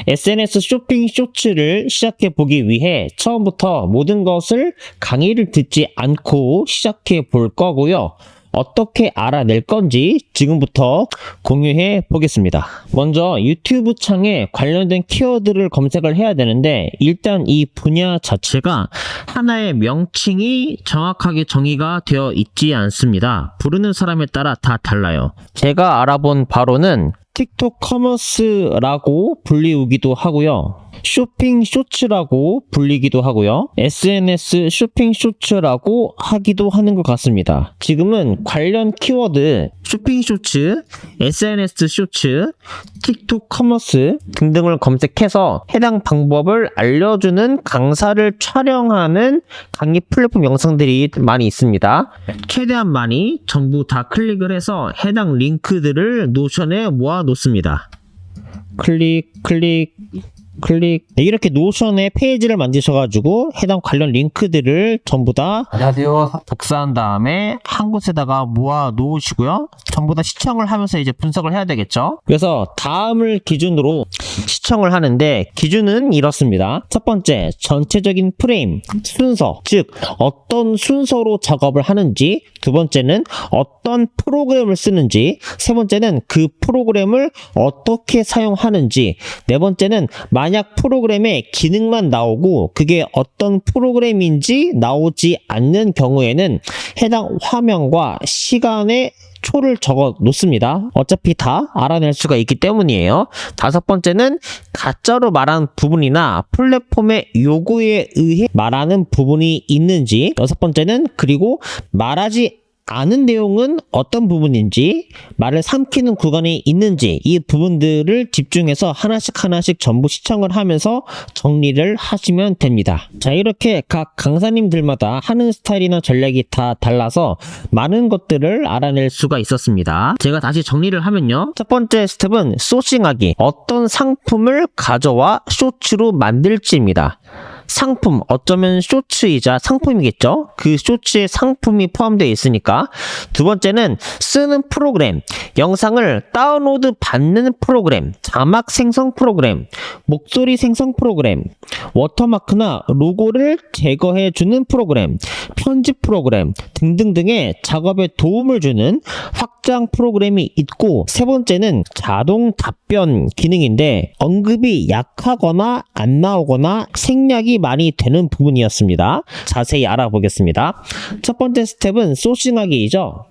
SNS 쇼핑 쇼츠를 시작해 보기 위해 처음부터 모든 것을 강의를 듣지 않고 시작해 볼 거고요. 어떻게 알아낼 건지 지금부터 공유해 보겠습니다. 먼저 유튜브 창에 관련된 키워드를 검색을 해야 되는데, 일단 이 분야 자체가 하나의 명칭이 정확하게 정의가 되어 있지 않습니다. 부르는 사람에 따라 다 달라요. 제가 알아본 바로는 틱톡 커머스라고 불리우기도 하고요. 쇼핑 쇼츠라고 불리기도 하고요. SNS 쇼핑 쇼츠라고 하기도 하는 것 같습니다. 지금은 관련 키워드 쇼핑 쇼츠, SNS 쇼츠, 틱톡 커머스 등등을 검색해서 해당 방법을 알려주는 강사를 촬영하는 강의 플랫폼 영상들이 많이 있습니다. 최대한 많이 전부 다 클릭을 해서 해당 링크들을 노션에 모아 놓습니다. 클릭 이렇게 노션에 페이지를 만드셔가지고 해당 관련 링크들을 전부 다 복사한 다음에 한 곳에다가 모아 놓으시고요. 전부 다 시청을 하면서 이제 분석을 해야 되겠죠. 그래서 다음을 기준으로 시청을 하는데, 기준은 이렇습니다. 첫 번째, 전체적인 프레임, 순서, 즉 어떤 순서로 작업을 하는지, 두 번째는 어떤 프로그램을 쓰는지, 세 번째는 그 프로그램을 어떻게 사용하는지, 네 번째는 만약 프로그램에 기능만 나오고 그게 어떤 프로그램인지 나오지 않는 경우에는 해당 화면과 시간의 초를 적어 놓습니다. 어차피 다 알아낼 수가 있기 때문이에요. 다섯 번째는 가짜로 말하는 부분이나 플랫폼의 요구에 의해 말하는 부분이 있는지, 여섯 번째는 그리고 말하지 않은 내용은 어떤 부분인지, 말을 삼키는 구간이 있는지, 이 부분들을 집중해서 하나씩 전부 시청을 하면서 정리를 하시면 됩니다. 자, 이렇게 각 강사님들마다 하는 스타일이나 전략이 다 달라서 많은 것들을 알아낼 수가 있었습니다. 제가 다시 정리를 하면요. 첫 번째 스텝은 소싱하기. 어떤 상품을 가져와 쇼츠로 만들지입니다. 상품, 어쩌면 쇼츠이자 상품이겠죠? 그 쇼츠에 상품이 포함되어 있으니까. 두 번째는 쓰는 프로그램, 영상을 다운로드 받는 프로그램, 자막 생성 프로그램, 목소리 생성 프로그램, 워터마크나 로고를 제거해주는 프로그램, 편집 프로그램 등등등의 작업에 도움을 주는 확장 프로그램이 있고, 세 번째는 자동 답변 기능인데, 언급이 약하거나 안 나오거나 생략이 많이 되는 부분이었습니다. 자세히 알아보겠습니다. 첫 번째 스텝은 소싱하기이죠.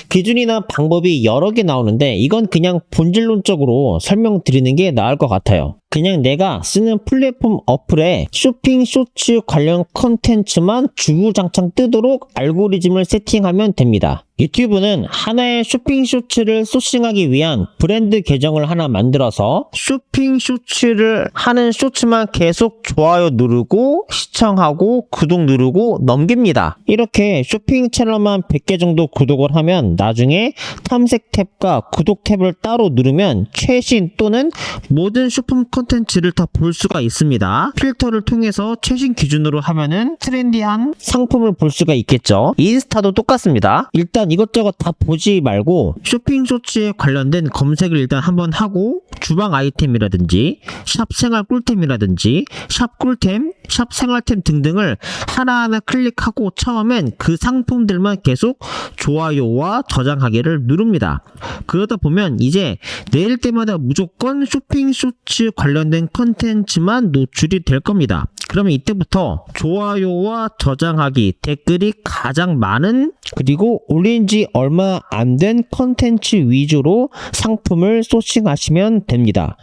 기준이나 방법이 여러 개 나오는데 이건 그냥 본질론적으로 설명드리는 게 나을 것 같아요. 그냥 내가 쓰는 플랫폼 어플에 쇼핑 쇼츠 관련 컨텐츠만 주구장창 뜨도록 알고리즘을 세팅하면 됩니다. 유튜브는 하나의 쇼핑 쇼츠를 소싱하기 위한 브랜드 계정을 하나 만들어서 쇼핑 쇼츠를 하는 쇼츠만 계속 좋아요 누르고 시청하고 구독 누르고 넘깁니다. 이렇게 쇼핑 채널만 100개 정도 구독을 하면 나중에 탐색 탭과 구독 탭을 따로 누르면 최신 또는 모든 쇼핑 컨텐츠를 다 볼 수가 있습니다. 필터를 통해서 최신 기준으로 하면은 트렌디한 상품을 볼 수가 있겠죠. 인스타도 똑같습니다. 일단 이것저것 다 보지 말고 쇼핑 쇼츠에 관련된 검색을 일단 한번 하고, 주방 아이템이라든지 샵 생활 꿀템이라든지 샵 꿀템, 샵 생활템 등등을 하나하나 클릭하고 처음엔 그 상품들만 계속 좋아요와 저장하기를 누릅니다. 그러다 보면 이제 내일 때마다 무조건 쇼핑 쇼츠 관련된 컨텐츠만 노출이 될 겁니다. 그러면 이때부터 좋아요와 저장하기, 댓글이 가장 많은, 그리고 올린 지 얼마 안 된 컨텐츠 위주로 상품을 소싱하시면 됩니다.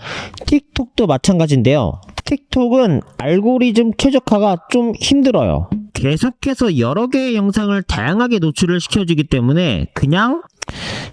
틱톡도 마찬가지인데요. 틱톡은 알고리즘 최적화가 좀 힘들어요. 계속해서 여러 개의 영상을 다양하게 노출을 시켜주기 때문에 그냥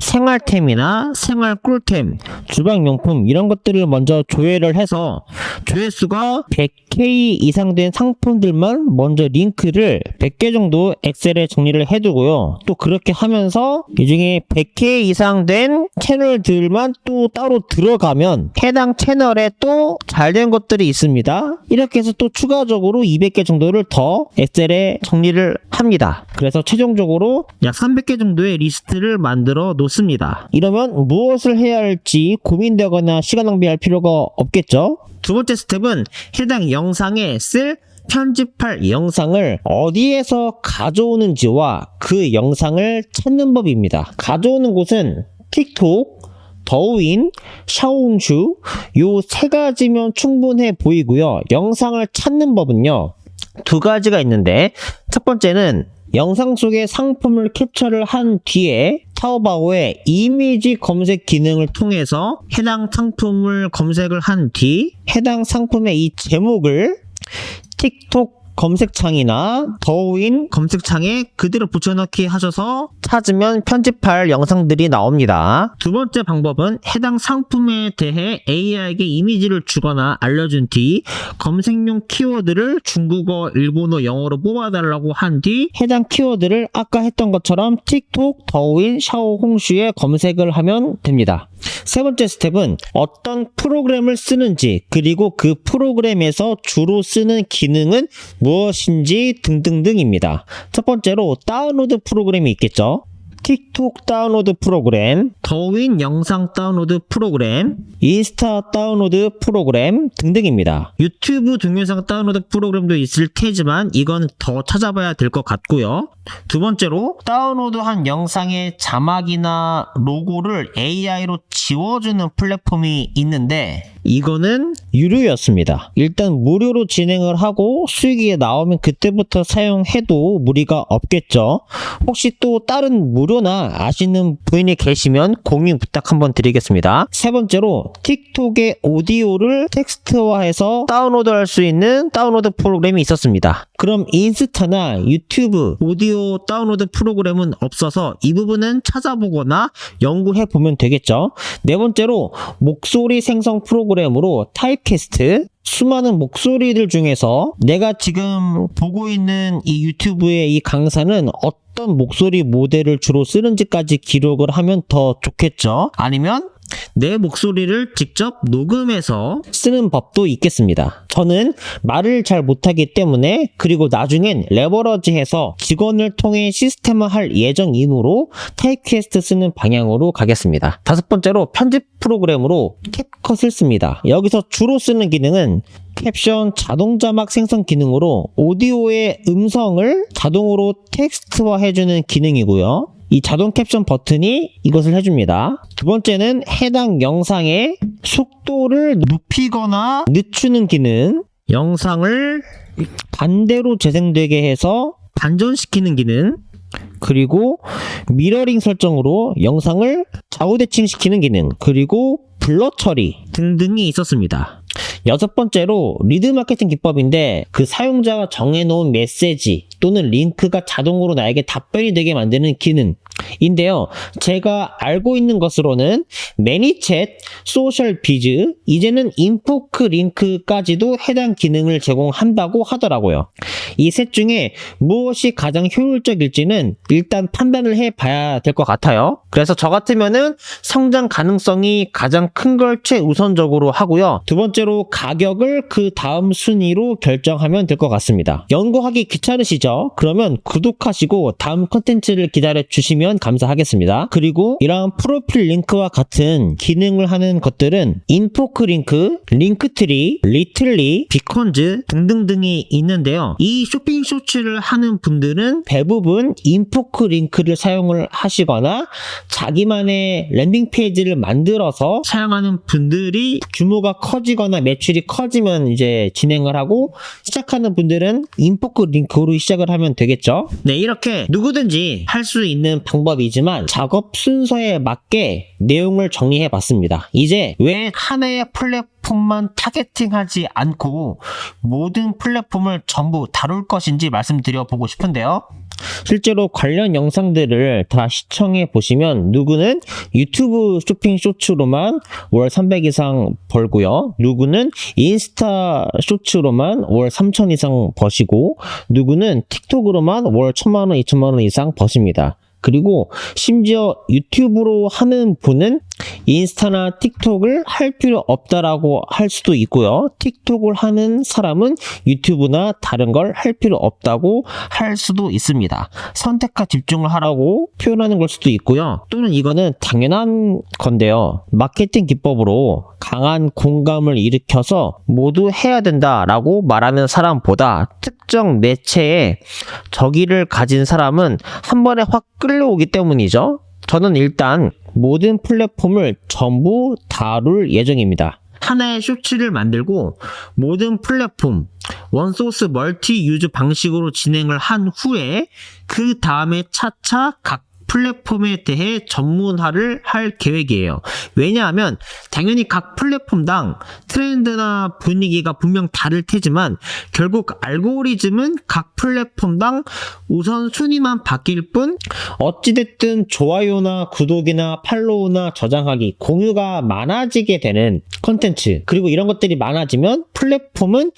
생활템이나 생활 꿀템, 주방용품 이런 것들을 먼저 조회를 해서 조회수가 100K 이상 된 상품들만 먼저 링크를 100개 정도 엑셀에 정리를 해두고요. 또 그렇게 하면서 이 중에 100K 이상 된 채널들만 또 따로 들어가면 해당 채널에 또 잘된 것들이 있습니다. 이렇게 해서 또 추가적으로 200개 정도를 더 엑셀에 정리를 합니다. 그래서 최종적으로 약 300개 정도의 리스트를 만들어 만들어 놓습니다. 이러면 무엇을 해야 할지 고민되거나 시간 낭비할 필요가 없겠죠? 두 번째 스텝은 해당 영상에 쓸 편집할 영상을 어디에서 가져오는지와 그 영상을 찾는 법입니다. 가져오는 곳은 틱톡, 더우인, 샤오홍슈 요 세 가지면 충분해 보이고요. 영상을 찾는 법은요, 두 가지가 있는데, 첫 번째는 영상 속의 상품을 캡처를 한 뒤에 타오바오의 이미지 검색 기능을 통해서 해당 상품을 검색을 한 뒤 해당 상품의 이 제목을 틱톡 검색창이나 더우인 검색창에 그대로 붙여넣기 하셔서 찾으면 편집할 영상들이 나옵니다. 두 번째 방법은 해당 상품에 대해 AI에게 이미지를 주거나 알려준 뒤 검색용 키워드를 중국어, 일본어, 영어로 뽑아달라고 한 뒤 해당 키워드를 아까 했던 것처럼 틱톡, 더우인, 샤오홍슈에 검색을 하면 됩니다. 세 번째 스텝은 어떤 프로그램을 쓰는지, 그리고 그 프로그램에서 주로 쓰는 기능은 무엇인지 등등등입니다. 첫 번째로 다운로드 프로그램이 있겠죠. 틱톡 다운로드 프로그램, 더우인 영상 다운로드 프로그램, 인스타 다운로드 프로그램 등등입니다. 유튜브 동영상 다운로드 프로그램도 있을 테지만 이건 더 찾아봐야 될 것 같고요. 두 번째로 다운로드한 영상의 자막이나 로고를 AI로 지워주는 플랫폼이 있는데 이거는 유료였습니다. 일단 무료로 진행을 하고 수익이 나오면 그때부터 사용해도 무리가 없겠죠. 혹시 또 다른 무료나 아시는 분이 계시면 공유 부탁 한번 드리겠습니다. 세 번째로 틱톡의 오디오를 텍스트화해서 다운로드할 수 있는 다운로드 프로그램이 있었습니다. 그럼 인스타나 유튜브 오디오 다운로드 프로그램은 없어서 이 부분은 찾아보거나 연구해 보면 되겠죠. 네 번째로 목소리 생성 프로그램으로 타입캐스트, 수많은 목소리들 중에서 내가 지금 보고 있는 이 유튜브의 이 강사는 어떤 목소리 모델을 주로 쓰는지까지 기록을 하면 더 좋겠죠. 아니면 내 목소리를 직접 녹음해서 쓰는 법도 있겠습니다. 저는 말을 잘 못하기 때문에, 그리고 나중엔 레버러지해서 직원을 통해 시스템화할 예정이므로 타입캐스트 쓰는 방향으로 가겠습니다. 다섯 번째로 편집 프로그램으로 캡컷을 씁니다. 여기서 주로 쓰는 기능은 캡션 자동 자막 생성 기능으로 오디오의 음성을 자동으로 텍스트화 해주는 기능이고요. 이 자동 캡션 버튼이 이것을 해줍니다. 두 번째는 해당 영상의 속도를 높이거나 늦추는 기능, 영상을 반대로 재생되게 해서 반전시키는 기능, 그리고 미러링 설정으로 영상을 좌우대칭시키는 기능, 그리고 블러 처리 등등이 있었습니다. 여섯 번째로 리드 마케팅 기법인데, 그 사용자가 정해놓은 메시지 또는 링크가 자동으로 나에게 답변이 되게 만드는 기능인데요. 제가 알고 있는 것으로는 매니챗, 소셜비즈, 이제는 인포크 링크까지도 해당 기능을 제공한다고 하더라고요. 이 셋 중에 무엇이 가장 효율적일지는 일단 판단을 해봐야 될 것 같아요. 그래서 저 같으면은 성장 가능성이 가장 큰 걸 최우선적으로 하고요. 두 번째로 가격을 그 다음 순위로 결정하면 될 것 같습니다. 연구하기 귀찮으시죠? 그러면 구독하시고 다음 컨텐츠를 기다려 주시면 감사하겠습니다. 그리고 이러한 프로필 링크와 같은 기능을 하는 것들은 인포크 링크, 링크트리, 리틀리, 비컨즈 등등등이 있는데요. 이 쇼핑 쇼츠를 하는 분들은 대부분 인포크 링크를 사용을 하시거나 자기만의 랜딩 페이지를 만들어서 사용하는 분들이 규모가 커지거나 매출이 커지면 이제 진행을 하고, 시작하는 분들은 인포크 링크로 시작을 하면 되겠죠. 네, 이렇게 누구든지 할 수 있는 방법이지만 작업 순서에 맞게 내용을 정리해 봤습니다. 이제 왜 하나의 플랫폼만 타겟팅하지 않고 모든 플랫폼을 전부 다룰 것인지 말씀드려 보고 싶은데요. 실제로 관련 영상들을 다 시청해 보시면 누구는 유튜브 쇼핑 쇼츠로만 월 300 이상 벌고요. 누구는 인스타 쇼츠로만 월 3,000 이상 버시고, 누구는 틱톡으로만 월 1,000만 원, 2,000만 원 이상 버십니다. 그리고 심지어 유튜브로 하는 분은 인스타나 틱톡을 할 필요 없다라고 할 수도 있고요. 틱톡을 하는 사람은 유튜브나 다른 걸 할 필요 없다고 할 수도 있습니다. 선택과 집중을 하라고 표현하는 걸 수도 있고요. 또는 이거는 당연한 건데요. 마케팅 기법으로 강한 공감을 일으켜서 모두 해야 된다라고 말하는 사람보다 특정 매체에 적의를 가진 사람은 한 번에 확 끌려오기 때문이죠. 저는 일단 모든 플랫폼을 전부 다룰 예정입니다. 하나의 쇼츠를 만들고 모든 플랫폼 원소스 멀티 유즈 방식으로 진행을 한 후에 그 다음에 차차 각 플랫폼에 대해 전문화를 할 계획이에요. 왜냐하면 당연히 각 플랫폼당 트렌드나 분위기가 분명 다를 테지만 결국 알고리즘은 각 플랫폼당 우선순위만 바뀔 뿐 어찌됐든 좋아요나 구독이나 팔로우나 저장하기, 공유가 많아지게 되는 콘텐츠, 그리고 이런 것들이 많아지면 플랫폼은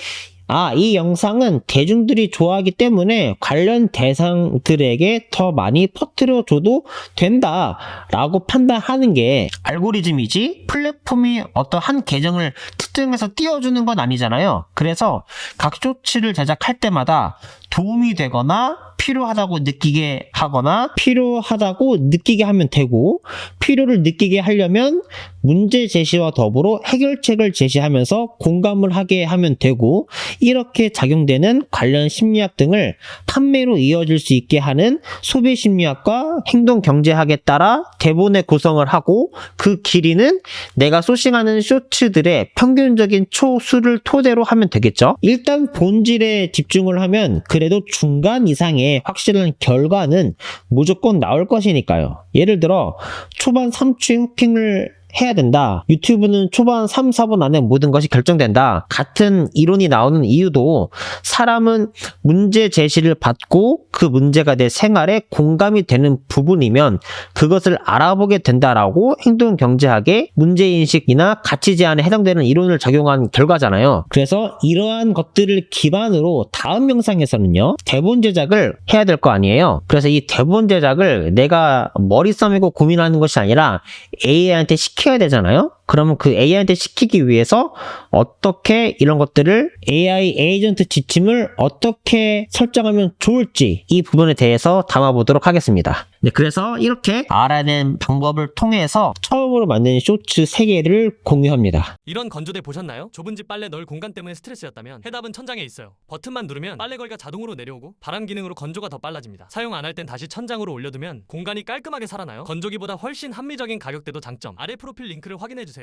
이 영상은 대중들이 좋아하기 때문에 관련 대상들에게 더 많이 퍼뜨려줘도 된다라고 판단하는 게 알고리즘이지, 플랫폼이 어떤 한 계정을 특정해서 띄워주는 건 아니잖아요. 그래서 각 쇼츠를 제작할 때마다 도움이 되거나 필요하다고 느끼게 하거나 필요하다고 느끼게 하면 되고, 필요를 느끼게 하려면 문제 제시와 더불어 해결책을 제시하면서 공감을 하게 하면 되고, 이렇게 작용되는 관련 심리학 등을 판매로 이어질 수 있게 하는 소비 심리학과 행동 경제학에 따라 대본의 구성을 하고, 그 길이는 내가 소싱하는 쇼츠들의 평균적인 초수를 토대로 하면 되겠죠. 일단 본질에 집중을 하면 그래도 중간 이상의 확실한 결과는 무조건 나올 것이니까요. 예를 들어 초반 3초 후핑을 해야 된다. 유튜브는 초반 3, 4분 안에 모든 것이 결정된다. 같은 이론이 나오는 이유도 사람은 문제 제시를 받고 그 문제가 내 생활에 공감이 되는 부분이면 그것을 알아보게 된다라고 행동경제학의 문제인식이나 가치 제한에 해당되는 이론을 적용한 결과잖아요. 그래서 이러한 것들을 기반으로 다음 영상에서는요, 대본 제작을 해야 될 거 아니에요. 그래서 이 대본 제작을 내가 머리 써매고 고민하는 것이 아니라 AI한테 시켜야 되잖아요. 그러면 그 AI한테 시키기 위해서 어떻게 이런 것들을 AI 에이전트 지침을 어떻게 설정하면 좋을지, 이 부분에 대해서 담아보도록 하겠습니다. 네, 그래서 이렇게 알아낸 방법을 통해서 처음으로 만든 쇼츠 3개를 공유합니다. 이런 건조대 보셨나요? 좁은 집 빨래 넣을 공간 때문에 스트레스였다면 해답은 천장에 있어요. 버튼만 누르면 빨래 거리가 자동으로 내려오고 바람 기능으로 건조가 더 빨라집니다. 사용 안 할 땐 다시 천장으로 올려두면 공간이 깔끔하게 살아나요. 건조기보다 훨씬 합리적인 가격대도 장점. 아래 프로필 링크를 확인해주세요.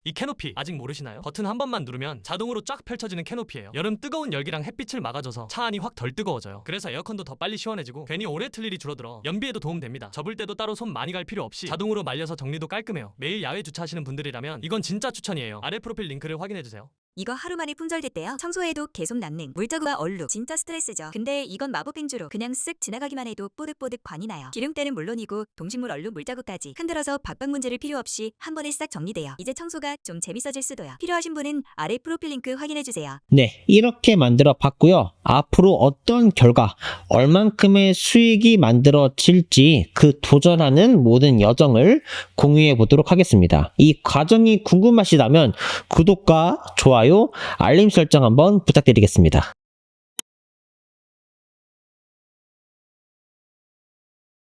이 캐노피 아직 모르시나요? 버튼 한 번만 누르면 자동으로 쫙 펼쳐지는 캐노피예요. 여름 뜨거운 열기랑 햇빛을 막아줘서 차 안이 확 덜 뜨거워져요. 그래서 에어컨도 더 빨리 시원해지고 괜히 오래 틀 일이 줄어들어 연비에도 도움됩니다. 접을 때도 따로 손 많이 갈 필요 없이 자동으로 말려서 정리도 깔끔해요. 매일 야외 주차하시는 분들이라면 이건 진짜 추천이에요. 아래 프로필 링크를 확인해주세요. 이거 하루 만에 품절됐대요. 청소해도 계속 남는 물자구와 얼룩 진짜 스트레스죠. 근데 이건 마법 빙주로 그냥 쓱 지나가기만 해도 뽀득뽀득 관이 나요. 기름때는 물론이고 동식물 얼룩 물자구까지 흔들어서 박박 문제를 필요 없이 한 번에 싹 정리돼요. 이제 청소가 좀 재밌어질 수도요. 필요하신 분은 아래 프로필 링크 확인해주세요. 네, 이렇게 만들어 봤고요. 앞으로 어떤 결과, 얼만큼의 수익이 만들어질지 그 도전하는 모든 여정을 공유해 보도록 하겠습니다. 이 과정이 궁금하시다면 구독과 좋아요, 알림 설정 한번 부탁드리겠습니다.